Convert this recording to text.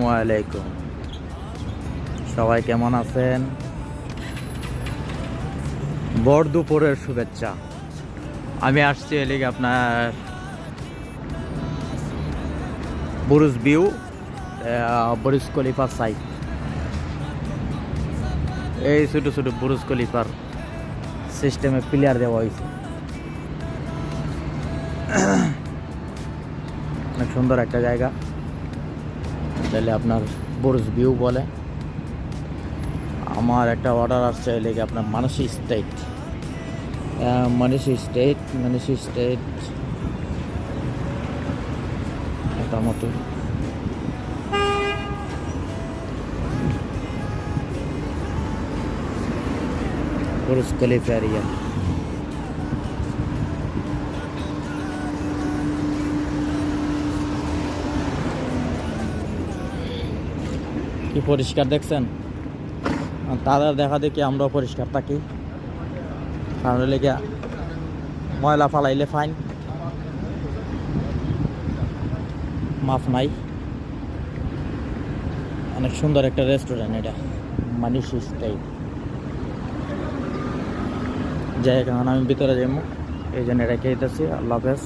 আসসালামু আলাইকুম। সবাই কেমন আছেন? ভর দুপুরের শুভেচ্ছা। আমি আসছি এদিকে আপনার বুরুজ ভিউ, বুরুজ খলিফা সাইড। এই ছোটো ছোটো বুরুজ খলিফার সিস্টেমে প্লেয়ার দেওয়া হয়েছে। অনেক সুন্দর একটা জায়গা, তাহলে আপনার বুরুজ ভিউ বলে। আমার একটা অর্ডার আসছে এদিকে আপনার মানসী স্টেট মোটামুটি বুরুজ খলিফা এরিয়া। কি পরিষ্কার দেখছেন? তাদের দেখা দেখি আমরাও পরিষ্কার থাকি, কারণ লেগে ময়লা ফালাইলে ফাইন, মাফ নাই। অনেক সুন্দর একটা রেস্টুরেন্ট এটা, মানসী স্টেট। যাই এখন আমি ভিতরে যাবো, এই জন্য রেখে দিতেছি। আল্লাহ হাফেজ।